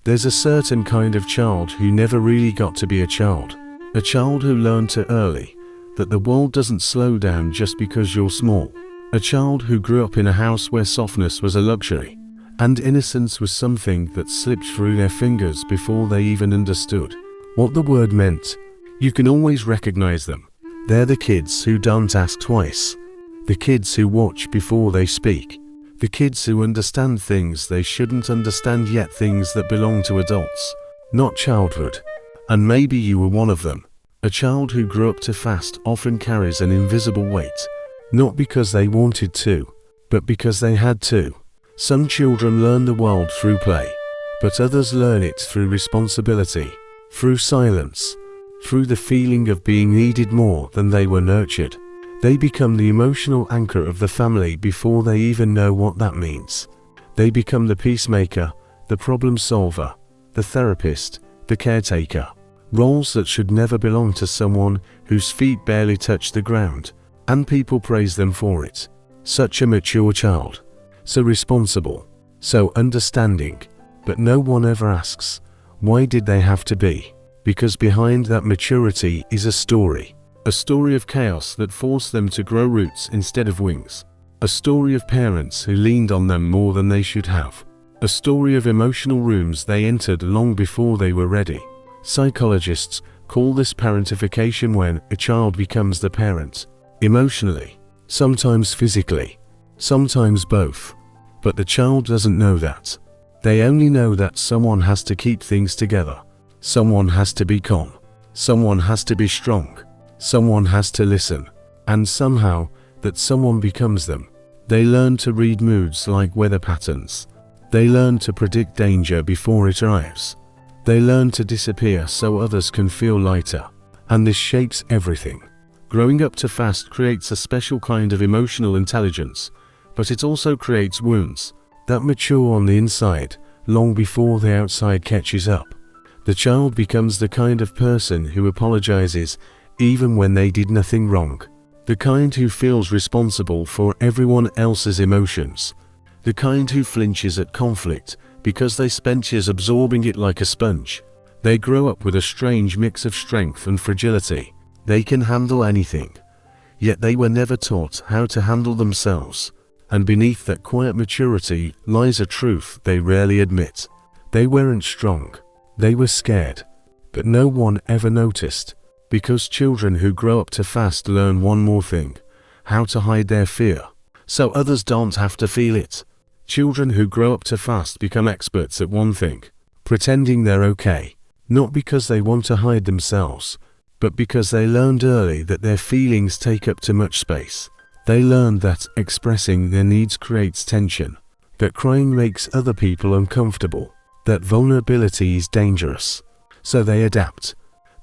There's a certain kind of child who never really got to be a child who learned too early that the world doesn't slow down just because you're small, a child who grew up in a house where softness was a luxury, and innocence was something that slipped through their fingers before they even understood what the word meant. You can always recognize them. They're the kids who don't ask twice, the kids who watch before they speak, the kids who understand things they shouldn't understand, yet things that belong to adults, not childhood. And maybe you were one of them. A child who grew up too fast often carries an invisible weight, not because they wanted to, but because they had to. Some children learn the world through play, but others learn it through responsibility, through silence, through the feeling of being needed more than they were nurtured. They become the emotional anchor of the family before they even know what that means. They become the peacemaker, the problem solver, the therapist, the caretaker. Roles that should never belong to someone whose feet barely touch the ground, and people praise them for it. Such a mature child. So responsible, so understanding, but no one ever asks, why did they have to be? Because behind that maturity is a story of chaos that forced them to grow roots instead of wings. A story of parents who leaned on them more than they should have. A story of emotional rooms they entered long before they were ready. Psychologists call this parentification, when a child becomes the parent, emotionally, sometimes physically, sometimes both. But the child doesn't know that. They only know that someone has to keep things together. Someone has to be calm. Someone has to be strong. Someone has to listen. And somehow, that someone becomes them. They learn to read moods like weather patterns. They learn to predict danger before it arrives. They learn to disappear so others can feel lighter. And this shapes everything. Growing up too fast creates a special kind of emotional intelligence, but it also creates wounds that mature on the inside long before the outside catches up. The child becomes the kind of person who apologizes even when they did nothing wrong. The kind who feels responsible for everyone else's emotions. The kind who flinches at conflict because they spent years absorbing it like a sponge. They grow up with a strange mix of strength and fragility. They can handle anything, yet they were never taught how to handle themselves. And beneath that quiet maturity lies a truth they rarely admit. They weren't strong. They were scared. But no one ever noticed. Because children who grow up too fast learn one more thing: how to hide their fear, so others don't have to feel it. Children who grow up too fast become experts at one thing: pretending they're okay. Not because they want to hide themselves, but because they learned early that their feelings take up too much space. They learned that expressing their needs creates tension, that crying makes other people uncomfortable, that vulnerability is dangerous. So they adapt.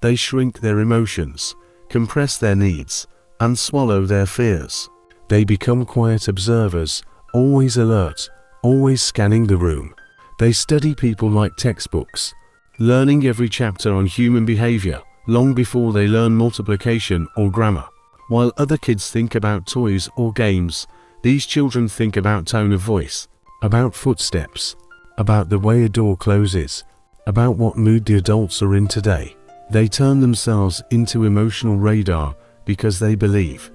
They shrink their emotions, compress their needs, and swallow their fears. They become quiet observers, always alert, always scanning the room. They study people like textbooks, learning every chapter on human behavior long before they learn multiplication or grammar. While other kids think about toys or games, these children think about tone of voice, about footsteps, about the way a door closes, about what mood the adults are in today. They turn themselves into emotional radar because they believe,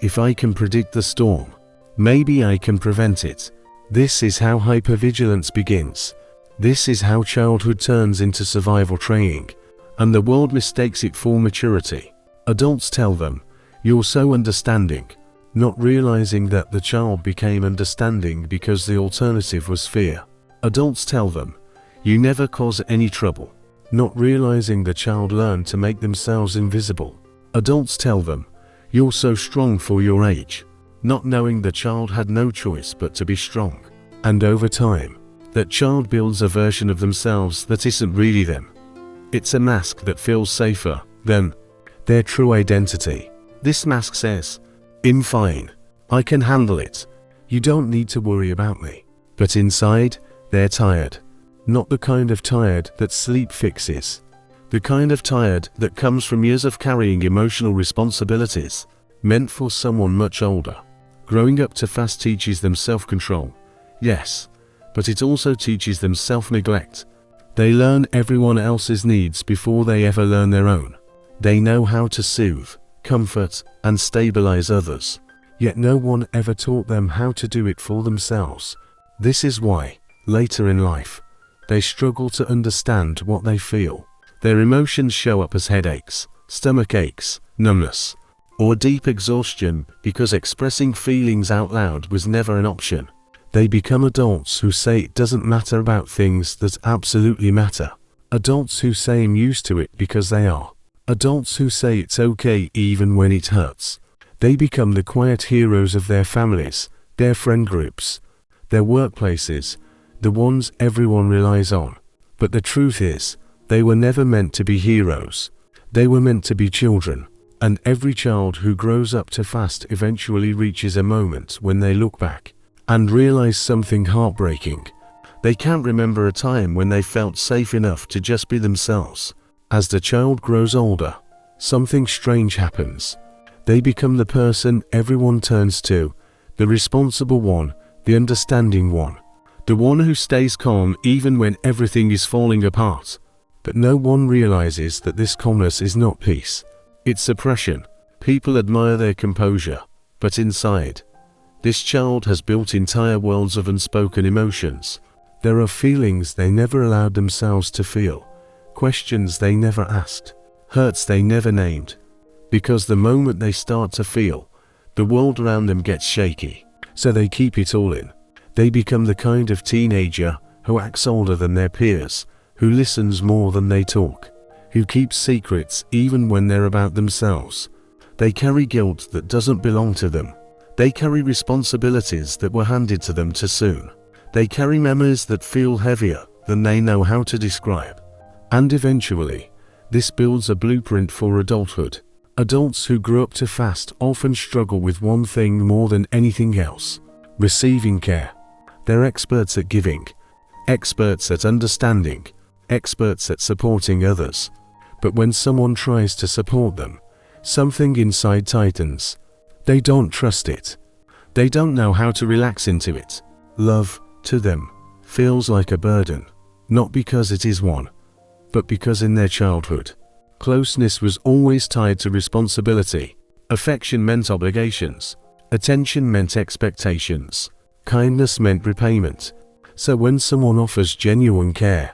if I can predict the storm, maybe I can prevent it. This is how hypervigilance begins. This is how childhood turns into survival training, and the world mistakes it for maturity. Adults tell them, you're so understanding, not realizing that the child became understanding because the alternative was fear. Adults tell them, you never cause any trouble, not realizing the child learned to make themselves invisible. Adults tell them, you're so strong for your age, not knowing the child had no choice but to be strong. And over time, that child builds a version of themselves that isn't really them. It's a mask that feels safer than their true identity. This mask says, I'm fine, I can handle it, you don't need to worry about me. But inside, they're tired. Not the kind of tired that sleep fixes. The kind of tired that comes from years of carrying emotional responsibilities, meant for someone much older. Growing up too fast teaches them self-control, yes, but it also teaches them self-neglect. They learn everyone else's needs before they ever learn their own. They know how to soothe, comfort, and stabilize others. Yet no one ever taught them how to do it for themselves. This is why, later in life, they struggle to understand what they feel. Their emotions show up as headaches, stomach aches, numbness, or deep exhaustion because expressing feelings out loud was never an option. They become adults who say it doesn't matter about things that absolutely matter. Adults who say I'm used to it because they are. Adults who say it's okay even when it hurts. They become the quiet heroes of their families, their friend groups, their workplaces, the ones everyone relies on. But the truth is, they were never meant to be heroes. They were meant to be children. And every child who grows up too fast eventually reaches a moment when they look back and realize something heartbreaking. They can't remember a time when they felt safe enough to just be themselves. As the child grows older, something strange happens. They become the person everyone turns to, the responsible one, the understanding one, the one who stays calm even when everything is falling apart. But no one realizes that this calmness is not peace. It's suppression. People admire their composure, but inside, this child has built entire worlds of unspoken emotions. There are feelings they never allowed themselves to feel, questions they never asked, hurts they never named. Because the moment they start to feel, the world around them gets shaky, so they keep it all in. They become the kind of teenager who acts older than their peers, who listens more than they talk, who keeps secrets even when they're about themselves. They carry guilt that doesn't belong to them. They carry responsibilities that were handed to them too soon. They carry memories that feel heavier than they know how to describe. And eventually, this builds a blueprint for adulthood. Adults who grew up too fast often struggle with one thing more than anything else: receiving care. They're experts at giving, experts at understanding, experts at supporting others. But when someone tries to support them, something inside tightens. They don't trust it. They don't know how to relax into it. Love, to them, feels like a burden, not because it is one, but because in their childhood, closeness was always tied to responsibility. Affection meant obligations. Attention meant expectations. Kindness meant repayment. So when someone offers genuine care,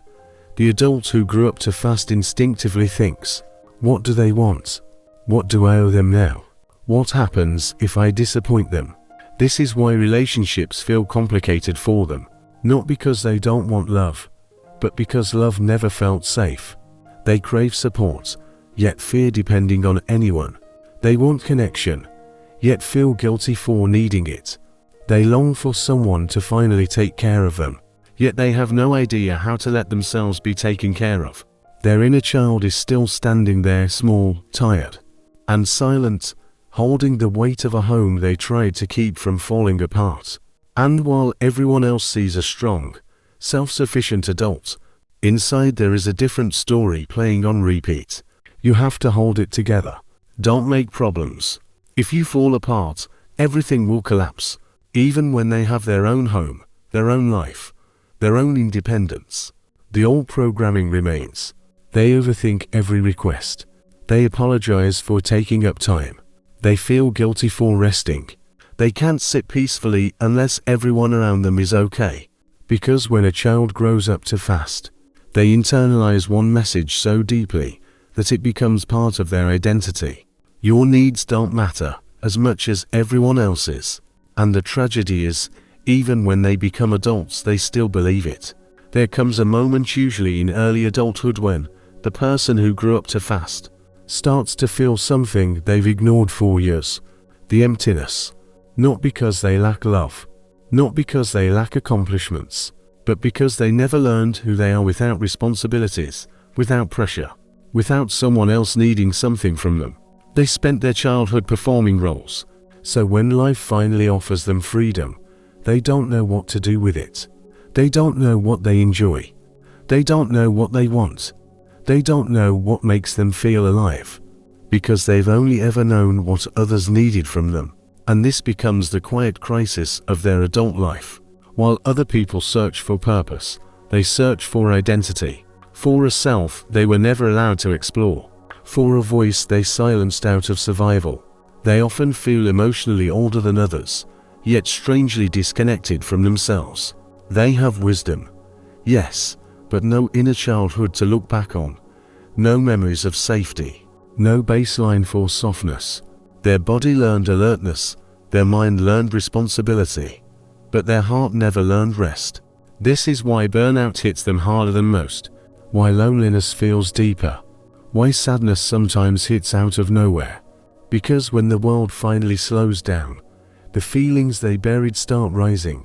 the adult who grew up too fast instinctively thinks, what do they want? What do I owe them now? What happens if I disappoint them? This is why relationships feel complicated for them. Not because they don't want love, but because love never felt safe. They crave support, yet fear depending on anyone. They want connection, yet feel guilty for needing it. They long for someone to finally take care of them, yet they have no idea how to let themselves be taken care of. Their inner child is still standing there, small, tired, and silent, holding the weight of a home they tried to keep from falling apart. And while everyone else sees a strong, self-sufficient adult, inside there is a different story playing on repeat. You have to hold it together. Don't make problems. If you fall apart, everything will collapse. Even when they have their own home, their own life, their own independence, the old programming remains. They overthink every request. They apologize for taking up time. They feel guilty for resting. They can't sit peacefully unless everyone around them is okay. Because when a child grows up too fast, they internalize one message so deeply that it becomes part of their identity. Your needs don't matter as much as everyone else's. And the tragedy is, even when they become adults, they still believe it. There comes a moment, usually in early adulthood, when the person who grew up too fast starts to feel something they've ignored for years: the emptiness. Not because they lack love, not because they lack accomplishments, but because they never learned who they are without responsibilities, without pressure, without someone else needing something from them. They spent their childhood performing roles, so when life finally offers them freedom, they don't know what to do with it. They don't know what they enjoy. They don't know what they want. They don't know what makes them feel alive, because they've only ever known what others needed from them. And this becomes the quiet crisis of their adult life. While other people search for purpose, they search for identity. For a self they were never allowed to explore. For a voice they silenced out of survival. They often feel emotionally older than others, yet strangely disconnected from themselves. They have wisdom, yes, but no inner childhood to look back on. No memories of safety. No baseline for softness. Their body learned alertness. Their mind learned responsibility. But their heart never learned rest. This is why burnout hits them harder than most. Why loneliness feels deeper. Why sadness sometimes hits out of nowhere. Because when the world finally slows down, the feelings they buried start rising.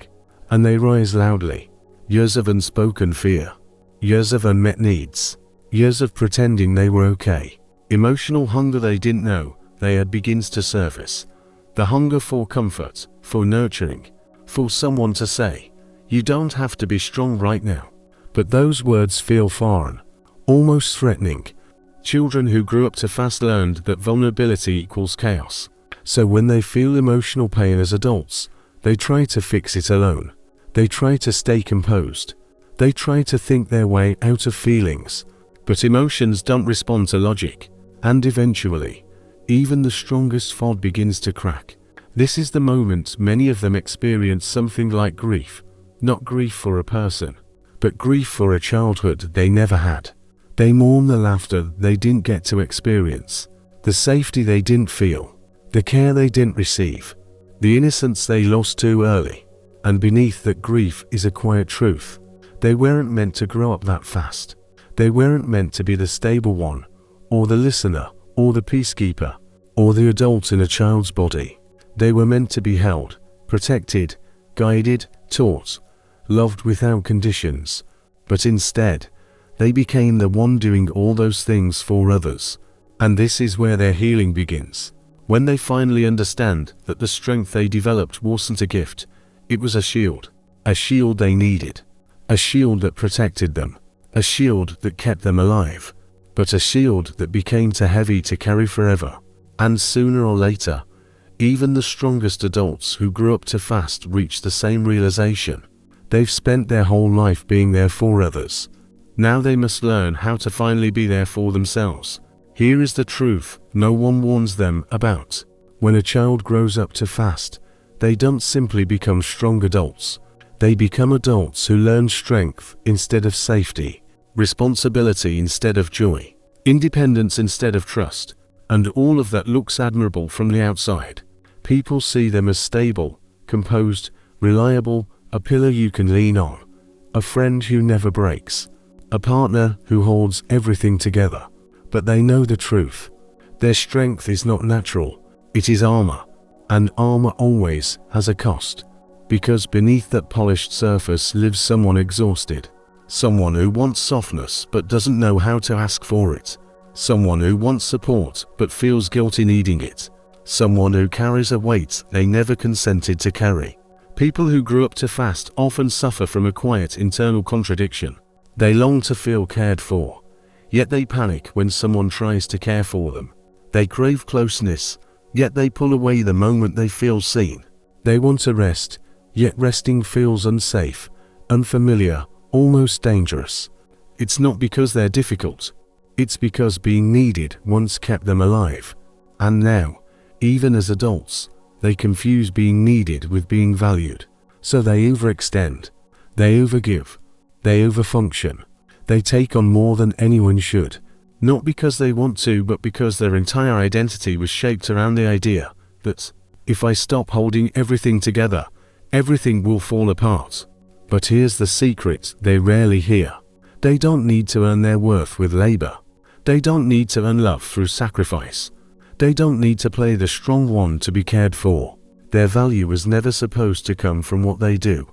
And they rise loudly. Years of unspoken fear. Years of unmet needs. Years of pretending they were okay. Emotional hunger they didn't know they had begins to surface. The hunger for comfort, for nurturing, for someone to say, "You don't have to be strong right now." But those words feel foreign, almost threatening. Children who grew up too fast learned that vulnerability equals chaos. So when they feel emotional pain as adults, they try to fix it alone. They try to stay composed. They try to think their way out of feelings. But emotions don't respond to logic. And eventually, even the strongest fog begins to crack. This is the moment many of them experience something like grief. Not grief for a person, but grief for a childhood they never had. They mourn the laughter they didn't get to experience, the safety they didn't feel, the care they didn't receive, the innocence they lost too early. And beneath that grief is a quiet truth. They weren't meant to grow up that fast. They weren't meant to be the stable one, or the listener, or the peacekeeper, or the adult in a child's body. They were meant to be held, protected, guided, taught, loved without conditions. But instead, they became the one doing all those things for others. And this is where their healing begins. When they finally understand that the strength they developed wasn't a gift, it was a shield they needed. A shield that protected them. A shield that kept them alive. But a shield that became too heavy to carry forever. And sooner or later, even the strongest adults who grew up too fast reach the same realization. They've spent their whole life being there for others. Now they must learn how to finally be there for themselves. Here is the truth no one warns them about. When a child grows up too fast, they don't simply become strong adults. They become adults who learn strength instead of safety, responsibility instead of joy, independence instead of trust. And all of that looks admirable from the outside. People see them as stable, composed, reliable, a pillar you can lean on, a friend who never breaks, a partner who holds everything together. But they know the truth. Their strength is not natural, it is armor. And armor always has a cost. Because beneath that polished surface lives someone exhausted. Someone who wants softness but doesn't know how to ask for it. Someone who wants support but feels guilty needing it. Someone who carries a weight they never consented to carry. People who grew up too fast often suffer from a quiet internal contradiction. They long to feel cared for, yet they panic when someone tries to care for them. They crave closeness, yet they pull away the moment they feel seen. They want to rest, yet resting feels unsafe, unfamiliar, almost dangerous. It's not because they're difficult. It's because being needed once kept them alive. And now, even as adults, they confuse being needed with being valued. So they overextend. They overgive. They overfunction. They take on more than anyone should. Not because they want to, but because their entire identity was shaped around the idea that, if I stop holding everything together, everything will fall apart. But here's the secret they rarely hear. They don't need to earn their worth with labor. They don't need to earn love through sacrifice. They don't need to play the strong one to be cared for. Their value was never supposed to come from what they do,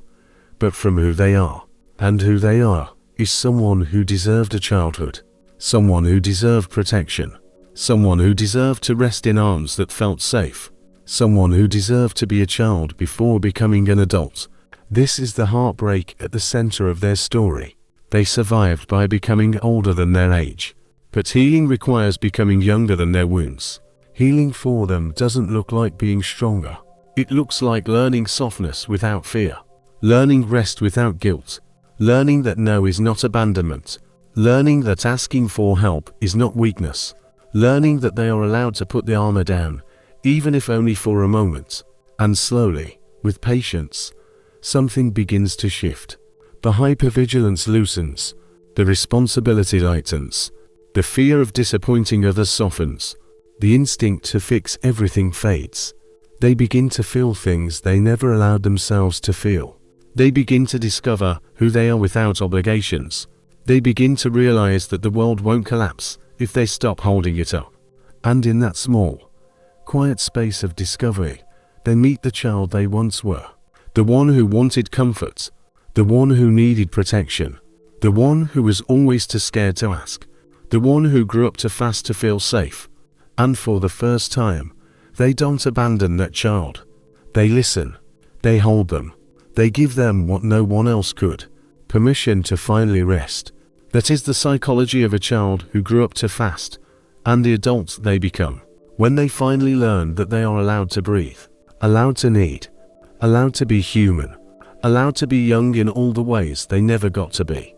but from who they are. And who they are is someone who deserved a childhood. Someone who deserved protection. Someone who deserved to rest in arms that felt safe. Someone who deserved to be a child before becoming an adult. This is the heartbreak at the center of their story. They survived by becoming older than their age. But healing requires becoming younger than their wounds. Healing for them doesn't look like being stronger. It looks like learning softness without fear. Learning rest without guilt. Learning that no is not abandonment. Learning that asking for help is not weakness. Learning that they are allowed to put the armor down, even if only for a moment. And slowly, with patience, something begins to shift. The hypervigilance loosens. The responsibility lightens. The fear of disappointing others softens. The instinct to fix everything fades. They begin to feel things they never allowed themselves to feel. They begin to discover who they are without obligations. They begin to realize that the world won't collapse if they stop holding it up. And in that small, quiet space of discovery, they meet the child they once were. The one who wanted comfort. The one who needed protection. The one who was always too scared to ask. The one who grew up too fast to feel safe. And for the first time, they don't abandon that child. They listen. They hold them. They give them what no one else could. Permission to finally rest. That is the psychology of a child who grew up too fast, and the adults they become, when they finally learn that they are allowed to breathe, allowed to need, allowed to be human, allowed to be young in all the ways they never got to be.